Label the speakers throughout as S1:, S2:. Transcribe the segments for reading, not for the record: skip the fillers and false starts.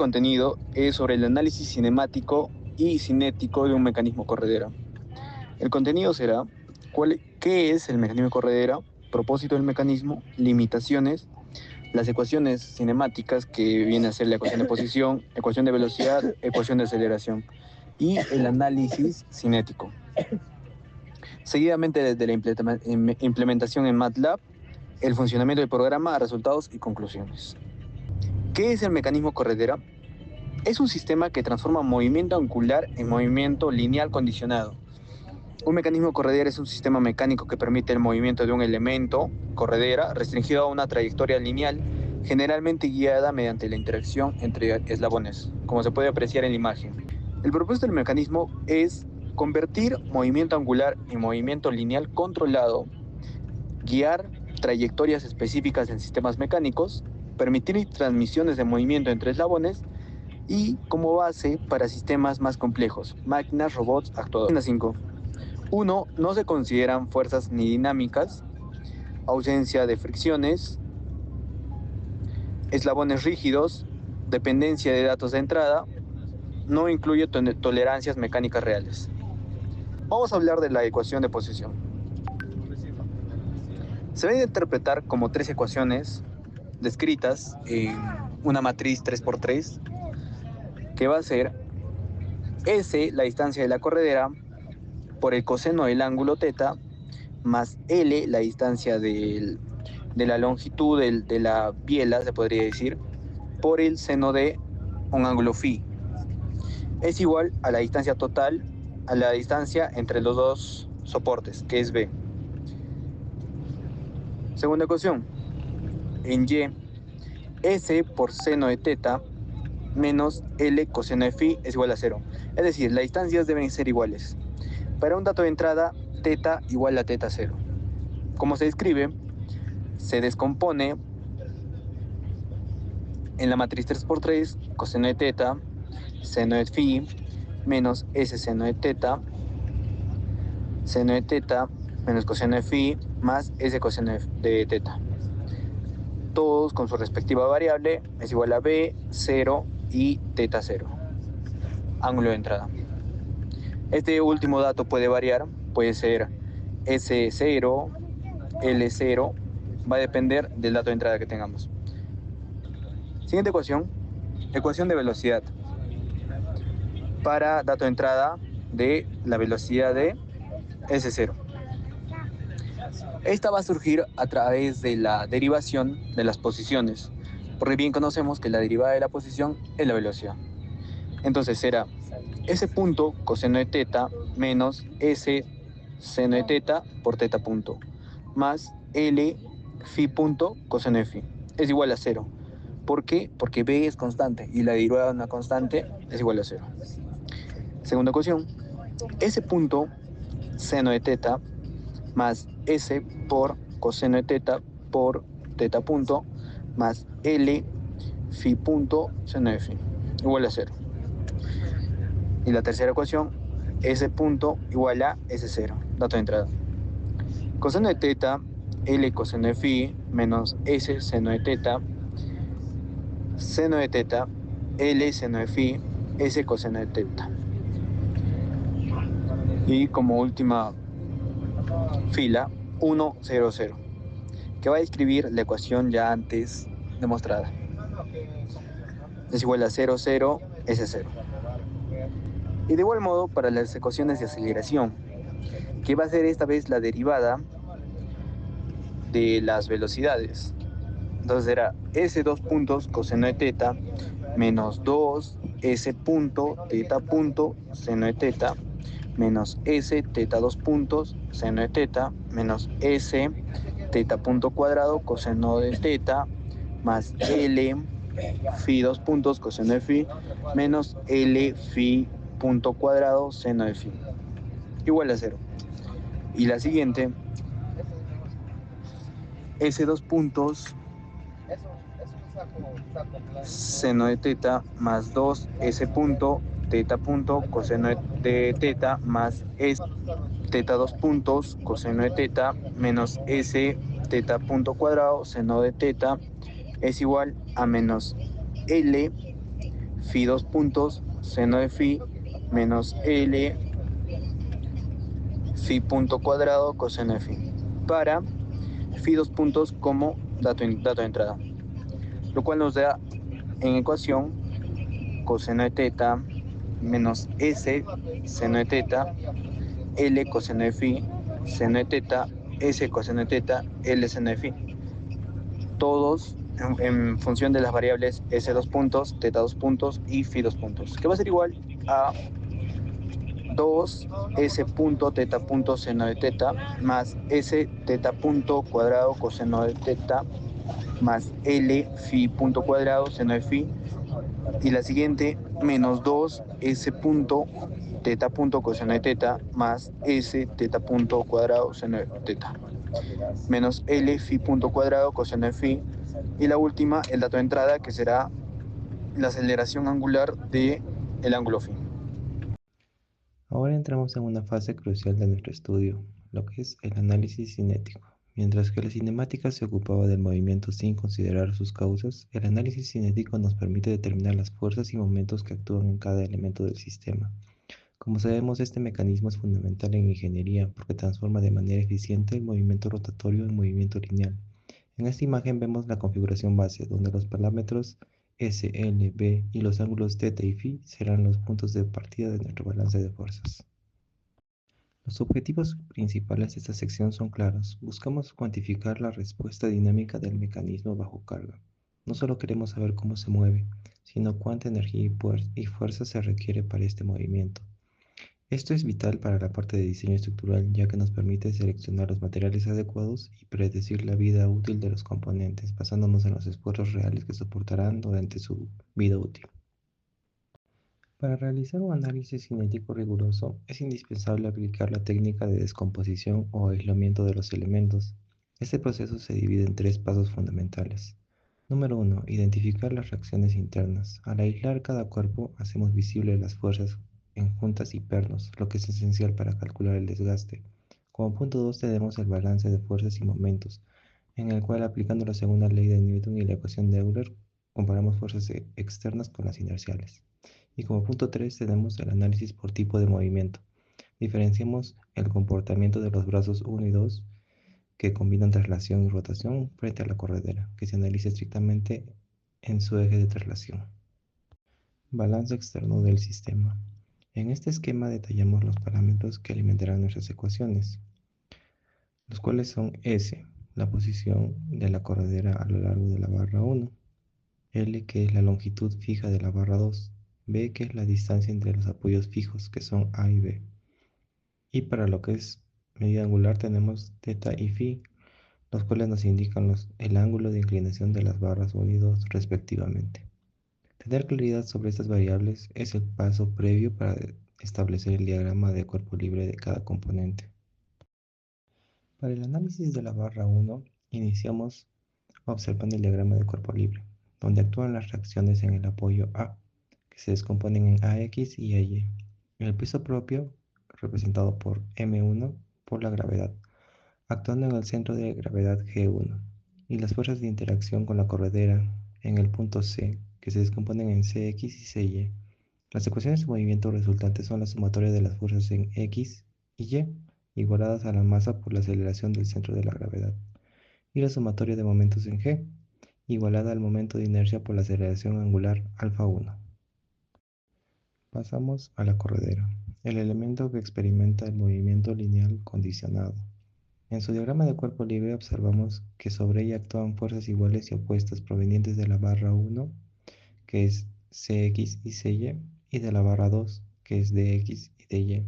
S1: contenido es sobre el análisis cinemático y cinético de un mecanismo corredera. El contenido será qué es el mecanismo corredera, propósito del mecanismo, limitaciones, las ecuaciones cinemáticas, que viene a ser la ecuación de posición, ecuación de velocidad, ecuación de aceleración, y el análisis cinético. Seguidamente, desde la implementación en MATLAB, el funcionamiento del programa, resultados y conclusiones. ¿Qué es el mecanismo corredera? Es un sistema que transforma movimiento angular en movimiento lineal condicionado. Un mecanismo corredera es un sistema mecánico que permite el movimiento de un elemento corredera restringido a una trayectoria lineal, generalmente guiada mediante la interacción entre eslabones, como se puede apreciar en la imagen. El propósito del mecanismo es convertir movimiento angular en movimiento lineal controlado, guiar trayectorias específicas en sistemas mecánicos, permitir transmisiones de movimiento entre eslabones y como base para sistemas más complejos, máquinas, robots, actuadores. 5. 1. No se consideran fuerzas ni dinámicas, ausencia de fricciones, eslabones rígidos, dependencia de datos de entrada, no incluye tolerancias mecánicas reales. Vamos a hablar de la ecuación de posición. Se debe interpretar como tres ecuaciones descritas en una matriz 3×3, que va a ser S, la distancia de la corredera, por el coseno del ángulo θ, más L, la distancia de la longitud de la biela, se podría decir, por el seno de un ángulo φ. Es igual a la distancia total, a la distancia entre los dos soportes, que es B. Segunda ecuación. En Y, S por seno de θ menos L coseno de φ es igual a 0. Es decir, las distancias deben ser iguales. Para un dato de entrada, θ igual a θ0. Como se describe, se descompone en la matriz 3×3, coseno de θ, seno de φ, menos S seno de θ, seno de θ, menos coseno de φ, más S coseno de θ. Todos con su respectiva variable es igual a B, 0 y θ0. Ángulo de entrada. Este último dato puede variar, puede ser S0, L0, va a depender del dato de entrada que tengamos. Siguiente ecuación, ecuación de velocidad. Para dato de entrada de la velocidad de S0. Esta va a surgir a través de la derivación de las posiciones, porque bien conocemos que la derivada de la posición es la velocidad. Entonces será S punto coseno de θ menos S seno de θ por θ punto, más L phi punto coseno de phi. Es igual a 0. ¿Por qué? Porque B es constante y la derivada de una constante es igual a 0. Segunda ecuación, S punto seno de θ más S por coseno de θ por θ punto más L phi punto seno de phi igual a 0. Y la tercera ecuación, S punto igual a S0, dato de entrada. Coseno de θ, L coseno de phi menos S seno de θ, seno de θ, L seno de phi, S coseno de θ. Y como última fila, 1, 0, 0, que va a describir la ecuación ya antes demostrada. Es igual a 0, 0, S0. Y de igual modo para las ecuaciones de aceleración, que va a ser esta vez la derivada de las velocidades. Entonces será S2 puntos coseno de θ menos 2 S punto θ punto seno de θ menos S θ2 puntos seno de θ menos S θ punto cuadrado coseno de θ más L phi 2 puntos coseno de phi menos L phi punto cuadrado seno de phi igual a 0. Y la siguiente, S2 puntos seno de θ más 2 S punto θ punto coseno de θ más S θ2 puntos coseno de θ menos S θ punto cuadrado seno de θ es igual a menos L phi dos puntos, seno de phi, menos L, phi punto cuadrado, coseno de phi, para phi dos puntos como dato de entrada, lo cual nos da en ecuación coseno de teta menos S seno de teta, L coseno de phi, seno de teta, S coseno de teta, L seno de phi. Todos en función de las variables S dos puntos, teta dos puntos y phi dos puntos, que va a ser igual a 2 S punto teta punto seno de teta más S teta punto cuadrado coseno de teta más L phi punto cuadrado seno de phi, y la siguiente menos 2 S punto teta punto coseno de teta más S teta punto cuadrado seno de teta menos L phi punto cuadrado coseno de phi, y la última el dato de entrada, que será la aceleración angular del ángulo phi.
S2: Ahora entramos en una fase crucial de nuestro estudio, lo que es el análisis cinético. Mientras que la cinemática se ocupaba del movimiento sin considerar sus causas, el análisis cinético nos permite determinar las fuerzas y momentos que actúan en cada elemento del sistema. Como sabemos, este mecanismo es fundamental en ingeniería porque transforma de manera eficiente el movimiento rotatorio en movimiento lineal. En esta imagen vemos la configuración base, donde los parámetros S, L, B y los ángulos θ y φ serán los puntos de partida de nuestro balance de fuerzas. Los objetivos principales de esta sección son claros. Buscamos cuantificar la respuesta dinámica del mecanismo bajo carga. No solo queremos saber cómo se mueve, sino cuánta energía y fuerza se requiere para este movimiento. Esto es vital para la parte de diseño estructural, ya que nos permite seleccionar los materiales adecuados y predecir la vida útil de los componentes, basándonos en los esfuerzos reales que soportarán durante su vida útil. Para realizar un análisis cinético riguroso, es indispensable aplicar la técnica de descomposición o aislamiento de los elementos. Este proceso se divide en tres pasos fundamentales. Número 1. Identificar las reacciones internas. Al aislar cada cuerpo, hacemos visibles las fuerzas en juntas y pernos, lo que es esencial para calcular el desgaste. Como punto 2 tenemos el balance de fuerzas y momentos, en el cual aplicando la segunda ley de Newton y la ecuación de Euler, comparamos fuerzas externas con las inerciales. Y como punto 3 tenemos el análisis por tipo de movimiento. Diferenciamos el comportamiento de los brazos 1 y 2 que combinan traslación y rotación frente a la corredera, que se analiza estrictamente en su eje de traslación. Balance externo del sistema. En este esquema detallamos los parámetros que alimentarán nuestras ecuaciones, los cuales son S, la posición de la corredera a lo largo de la barra 1, L, que es la longitud fija de la barra 2, B, que es la distancia entre los apoyos fijos, que son A y B. Y para lo que es medida angular tenemos θ y φ, los cuales nos indican el ángulo de inclinación de las barras 1 y 2 respectivamente. Tener claridad sobre estas variables es el paso previo para establecer el diagrama de cuerpo libre de cada componente. Para el análisis de la barra 1, iniciamos observando el diagrama de cuerpo libre, donde actúan las reacciones en el apoyo A, que se descomponen en AX y AY. El peso propio, representado por M1, por la gravedad, actuando en el centro de gravedad G1, y las fuerzas de interacción con la corredera en el punto C, que se descomponen en Cx y Cy. Las ecuaciones de movimiento resultantes son la sumatoria de las fuerzas en X y Y, igualadas a la masa por la aceleración del centro de la gravedad, y la sumatoria de momentos en G, igualada al momento de inercia por la aceleración angular alfa 1. Pasamos a la corredera, el elemento que experimenta el movimiento lineal condicionado. En su diagrama de cuerpo libre observamos que sobre ella actúan fuerzas iguales y opuestas provenientes de la barra 1, que es Cx y Cy, y de la barra 2, que es Dx y Dy.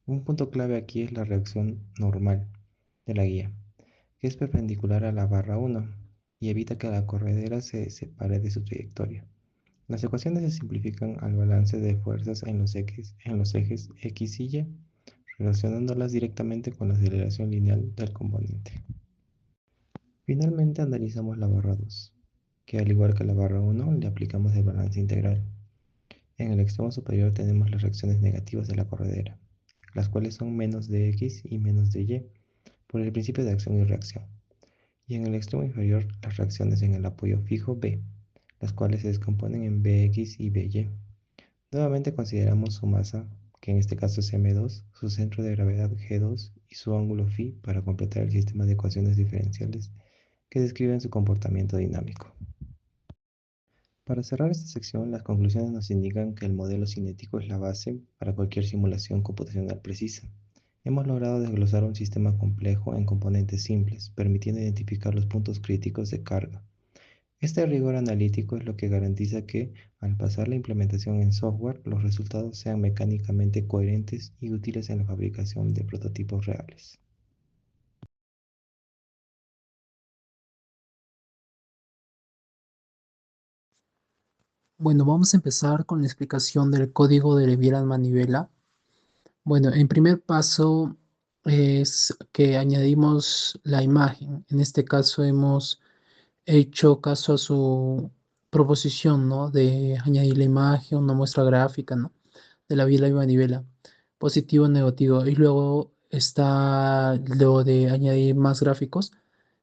S2: Un punto clave aquí es la reacción normal de la guía, que es perpendicular a la barra 1 y evita que la corredera se separe de su trayectoria. Las ecuaciones se simplifican al balance de fuerzas en los ejes X y Y, relacionándolas directamente con la aceleración lineal del componente. Finalmente analizamos la barra 2, que al igual que la barra 1 le aplicamos el balance integral. En el extremo superior tenemos las reacciones negativas de la corredera, las cuales son menos de X y menos de Y, por el principio de acción y reacción. Y en el extremo inferior las reacciones en el apoyo fijo B, las cuales se descomponen en Bx y By. Nuevamente consideramos su masa, que en este caso es m2, su centro de gravedad g2 y su ángulo φ para completar el sistema de ecuaciones diferenciales que describen su comportamiento dinámico. Para cerrar esta sección, las conclusiones nos indican que el modelo cinético es la base para cualquier simulación computacional precisa. Hemos logrado desglosar un sistema complejo en componentes simples, permitiendo identificar los puntos críticos de carga. Este rigor analítico es lo que garantiza que, al pasar la implementación en software, los resultados sean mecánicamente coherentes y útiles en la fabricación de prototipos reales.
S3: Bueno, vamos a empezar con la explicación del código de Vieira-Manivela. Bueno, en primer paso es que añadimos la imagen. En este caso hemos hecho caso a su proposición, ¿no? De añadir la imagen, una muestra gráfica, ¿no? De la biela y manivela, positivo, negativo. Y luego está lo de añadir más gráficos.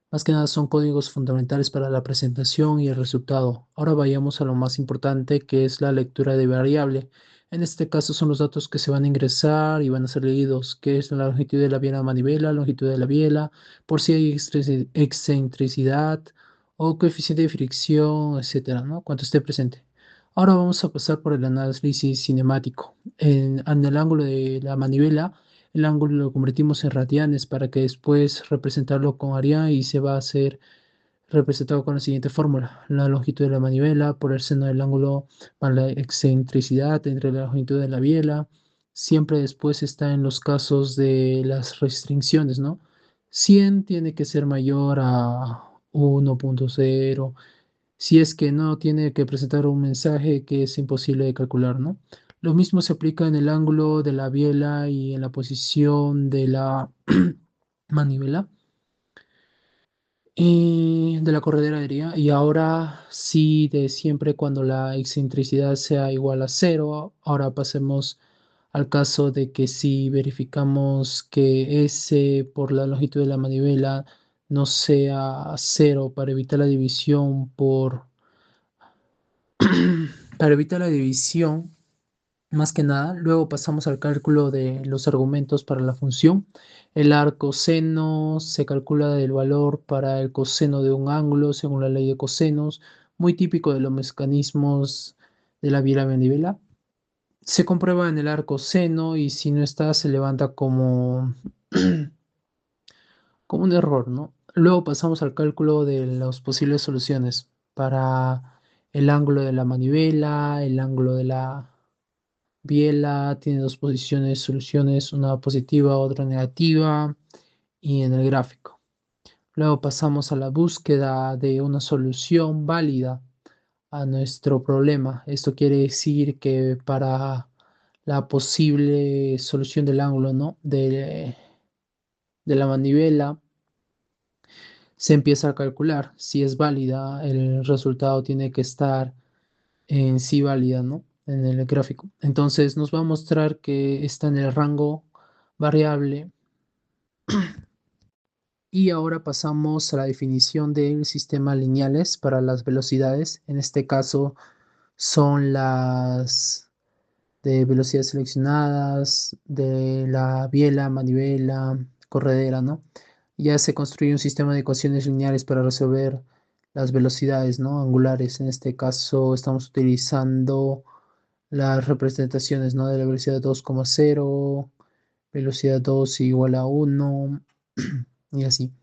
S3: Más que nada son códigos fundamentales para la presentación y el resultado. Ahora vayamos a lo más importante, que es la lectura de variable. En este caso son los datos que se van a ingresar y van a ser leídos, que es la longitud de la biela manivela, longitud de la biela, por si hay excentricidad o coeficiente de fricción, etcétera, ¿no? Cuando esté presente. Ahora vamos a pasar por el análisis cinemático. En el ángulo de la manivela, el ángulo lo convertimos en radianes para que después representarlo con área y se va a hacer representado con la siguiente fórmula. La longitud de la manivela por el seno del ángulo para la excentricidad entre la longitud de la biela. Siempre después está en los casos de las restricciones, ¿no? 100 tiene que ser mayor a 1.0 si es que no tiene que presentar un mensaje que es imposible de calcular, ¿no? Lo mismo se aplica en el ángulo de la biela y en la posición de la manivela y de la corredera diría. Y ahora sí, de siempre cuando la excentricidad sea igual a cero, ahora pasemos al caso de que si verificamos que S por la longitud de la manivela no sea cero para evitar la división por para evitar la división, más que nada, luego pasamos al cálculo de los argumentos para la función. El arco seno se calcula el valor para el coseno de un ángulo según la ley de cosenos, muy típico de los mecanismos de la biela manivela. Se comprueba en el arco seno y si no está, se levanta como, como un error, ¿no? Luego pasamos al cálculo de las posibles soluciones para el ángulo de la manivela, el ángulo de la biela, tiene dos posiciones, soluciones, una positiva, otra negativa, y en el gráfico. Luego pasamos a la búsqueda de una solución válida a nuestro problema. Esto quiere decir que para la posible solución del ángulo, ¿no? De la manivela, se empieza a calcular si es válida, el resultado tiene que estar en sí válida, ¿no? En el gráfico. Entonces nos va a mostrar que está en el rango variable. Y ahora pasamos a la definición del sistema lineales para las velocidades. En este caso son las de velocidades seleccionadas, de la biela, manivela, corredera, ¿no? Ya se construye un sistema de ecuaciones lineales para resolver las velocidades, ¿no? Angulares. En este caso estamos utilizando las representaciones, ¿no? De la velocidad 2,0, velocidad 2 igual a 1 y así.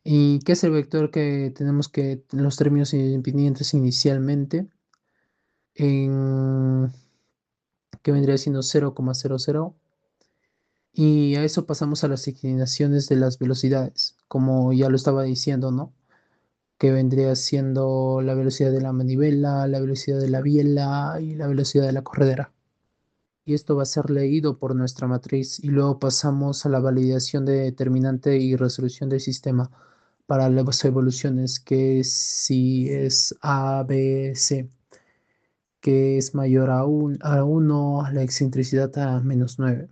S3: ¿Y qué es el vector que tenemos que, los términos independientes inicialmente, en, que vendría siendo 0,00? Y a eso pasamos a las inclinaciones de las velocidades, como ya lo estaba diciendo, ¿no? Que vendría siendo la velocidad de la manivela, la velocidad de la biela y la velocidad de la corredera. Y esto va a ser leído por nuestra matriz y luego pasamos a la validación de determinante y resolución del sistema para las evoluciones, que es si es A, B, C, que es mayor a 1, la excentricidad a -9.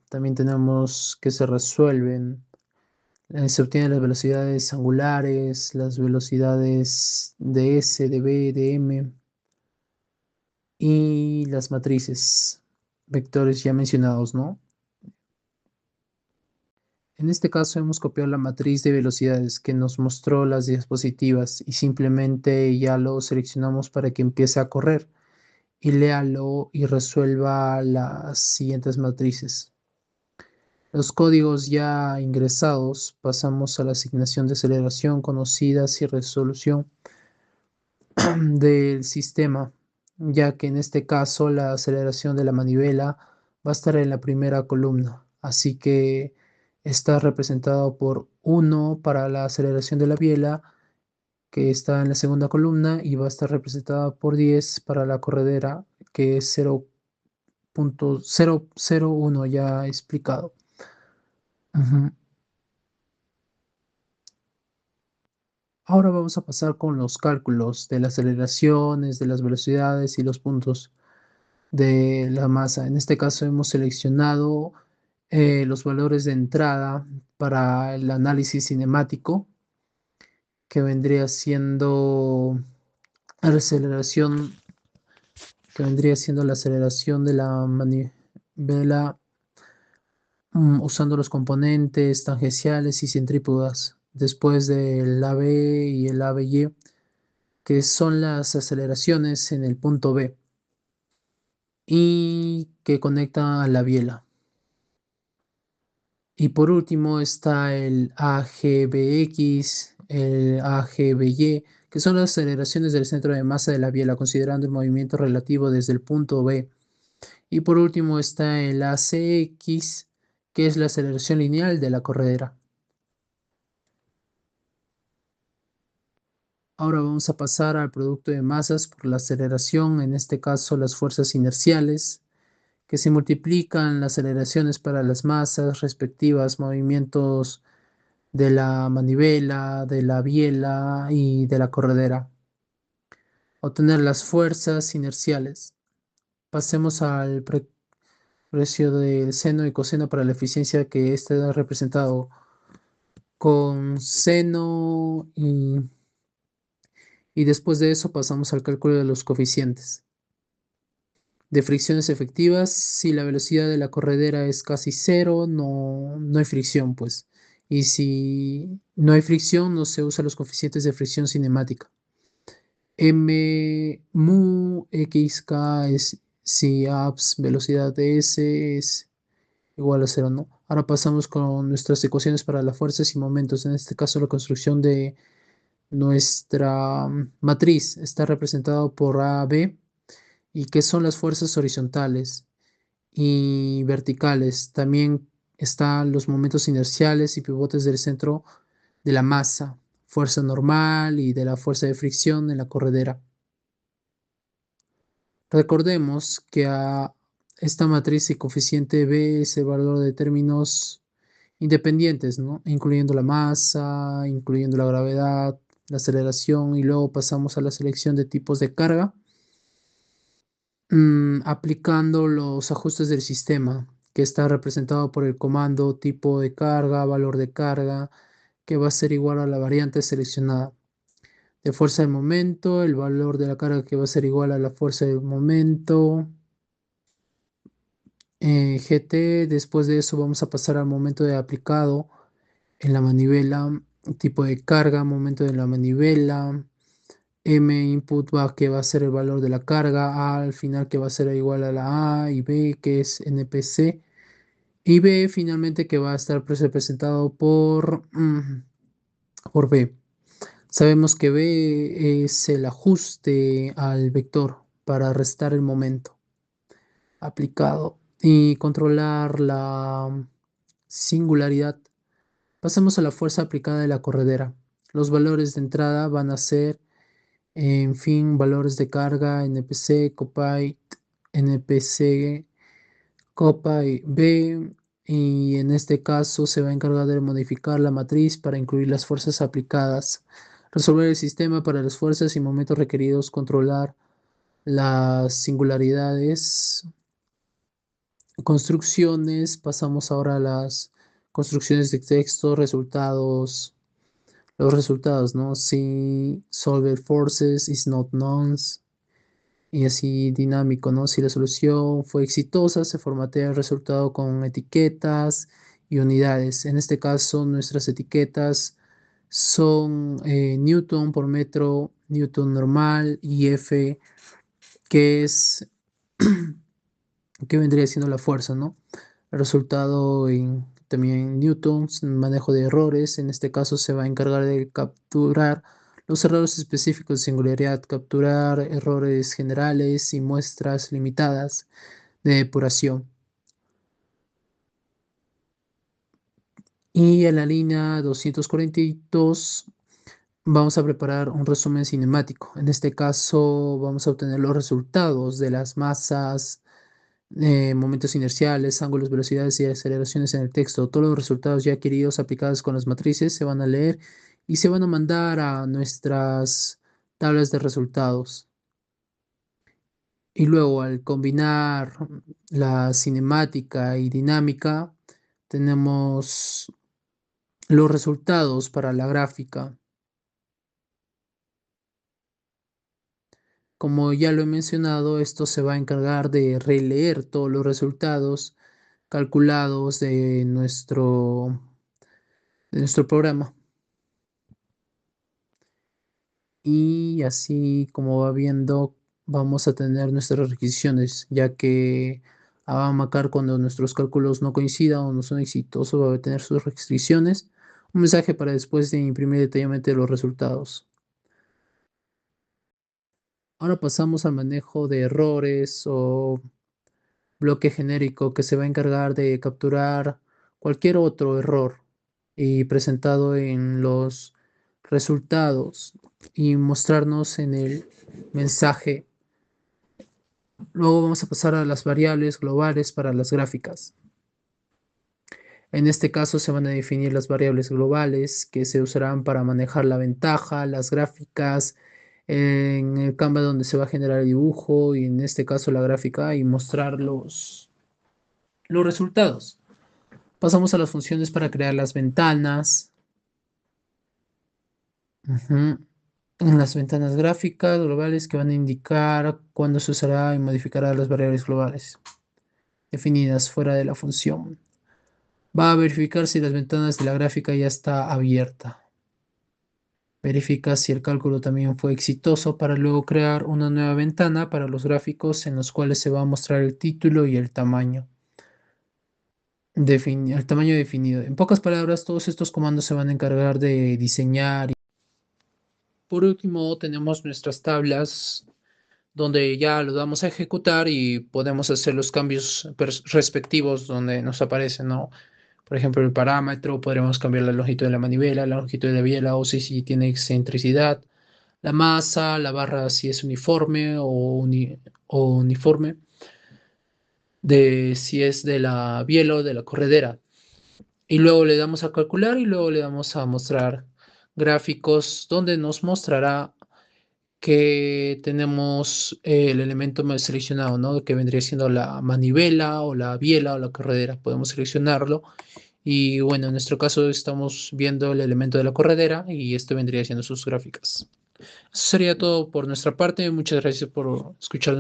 S3: También tenemos que se resuelven Se obtienen las velocidades angulares, las velocidades de S, de B, de M y las matrices, vectores ya mencionados, ¿no? En este caso hemos copiado la matriz de velocidades que nos mostró las diapositivas y simplemente ya lo seleccionamos para que empiece a correr y léalo y resuelva las siguientes matrices. Los códigos ya ingresados, pasamos a la asignación de aceleración, conocidas y resolución del sistema, ya que en este caso la aceleración de la manivela va a estar en la primera columna, así que está representado por 1 para la aceleración de la biela, que está en la segunda columna, y va a estar representada por 10 para la corredera, que es 0.001 ya explicado. Ujú. Ahora vamos a pasar con los cálculos de las aceleraciones, de las velocidades y los puntos de la masa. En este caso hemos seleccionado los valores de entrada para el análisis cinemático, que vendría siendo la aceleración, la aceleración de la manivela usando los componentes tangenciales y centrífugas, después del AB y el ABY, que son las aceleraciones en el punto B y que conectan a la biela. Y por último está el AGBX, el AGBY, que son las aceleraciones del centro de masa de la biela, considerando el movimiento relativo desde el punto B. Y por último está el ACX, que es la aceleración lineal de la corredera. Ahora vamos a pasar al producto de masas por la aceleración, en este caso las fuerzas inerciales, que se multiplican las aceleraciones para las masas respectivas, movimientos de la manivela, de la biela y de la corredera. Obtener las fuerzas inerciales. Pasemos al precio del seno y coseno para la eficiencia, que está representado con seno y después de eso pasamos al cálculo de los coeficientes. De fricciones efectivas, si la velocidad de la corredera es casi cero, no hay fricción, pues. Y si no hay fricción, no se usan los coeficientes de fricción cinemática. M mu xk es si abs velocidad de S es igual a cero, ¿no? Ahora pasamos con nuestras ecuaciones para las fuerzas y momentos. En este caso, la construcción de nuestra matriz está representada por AB, y que son las fuerzas horizontales y verticales. También están los momentos inerciales y pivotes del centro de la masa, fuerza normal y de la fuerza de fricción en la corredera. Recordemos que a esta matriz y coeficiente B es el valor de términos independientes, ¿no? Incluyendo la masa, incluyendo la gravedad, la aceleración, y luego pasamos a la selección de tipos de carga, aplicando los ajustes del sistema, que está representado por el comando tipo de carga, valor de carga, que va a ser igual a la variante seleccionada. De fuerza del momento, el valor de la carga, que va a ser igual a la fuerza del momento. GT, después de eso vamos a pasar al momento de aplicado en la manivela, tipo de carga, momento de la manivela, M input va, que va a ser el valor de la carga, A al final, que va a ser igual a la A, y B, que es NPC, y B finalmente, que va a estar representado por B. Sabemos que B es el ajuste al vector para restar el momento aplicado y controlar la singularidad. Pasemos a la fuerza aplicada de la corredera. Los valores de entrada van a ser, en fin, valores de carga, NPC, copy, NPC, copy B, y en este caso se va a encargar de modificar la matriz para incluir las fuerzas aplicadas, resolver el sistema para las fuerzas y momentos requeridos, controlar las singularidades. Construcciones, pasamos ahora a las construcciones de texto, resultados, los resultados, ¿no? Si solver forces is not nonce, y así dinámico, ¿no? Si la solución fue exitosa, se formatea el resultado con etiquetas y unidades. En este caso, nuestras etiquetas son Newton por metro, Newton normal y F, que es que vendría siendo la fuerza, ¿no? El resultado también newtons, manejo de errores. En este caso se va a encargar de capturar los errores específicos de singularidad, capturar errores generales y muestras limitadas de depuración. Y en la línea 242 vamos a preparar un resumen cinemático. En este caso vamos a obtener los resultados de las masas, momentos inerciales, ángulos, velocidades y aceleraciones en el texto. Todos los resultados ya adquiridos aplicados con las matrices se van a leer y se van a mandar a nuestras tablas de resultados. Y luego, al combinar la cinemática y dinámica, tenemos los resultados para la gráfica. Como ya lo he mencionado, esto se va a encargar de releer todos los resultados calculados de nuestro programa. Y así como va viendo, vamos a tener nuestras requisiciones, ya que Abamacar, cuando nuestros cálculos no coincidan o no son exitosos, va a tener sus restricciones. Un mensaje para después de imprimir detalladamente los resultados. Ahora pasamos al manejo de errores o bloque genérico, que se va a encargar de capturar cualquier otro error y presentado en los resultados y mostrarnos en el mensaje. Luego vamos a pasar a las variables globales para las gráficas. En este caso se van a definir las variables globales que se usarán para manejar la ventaja, las gráficas, en el Canva donde se va a generar el dibujo y en este caso la gráfica y mostrar los resultados. Pasamos a las funciones para crear las ventanas. En las ventanas gráficas globales que van a indicar cuándo se usará y modificará las variables globales definidas fuera de la función. Va a verificar si las ventanas de la gráfica ya está abierta. Verifica si el cálculo también fue exitoso para luego crear una nueva ventana para los gráficos en los cuales se va a mostrar el título y el tamaño. El tamaño definido. En pocas palabras, todos estos comandos se van a encargar de diseñar. Por último, tenemos nuestras tablas donde ya lo vamos a ejecutar y podemos hacer los cambios respectivos donde nos aparecen, ¿no? Por ejemplo, el parámetro, podremos cambiar la longitud de la manivela, la longitud de la biela o si tiene excentricidad, la masa, la barra si es uniforme o uniforme, de si es de la biela o de la corredera. Y luego le damos a calcular y luego le damos a mostrar gráficos donde nos mostrará que tenemos el elemento más seleccionado, ¿no? Que vendría siendo la manivela o la biela o la corredera. Podemos seleccionarlo y bueno, en nuestro caso estamos viendo el elemento de la corredera y esto vendría siendo sus gráficas. Eso sería todo por nuestra parte. Muchas gracias por escuchar.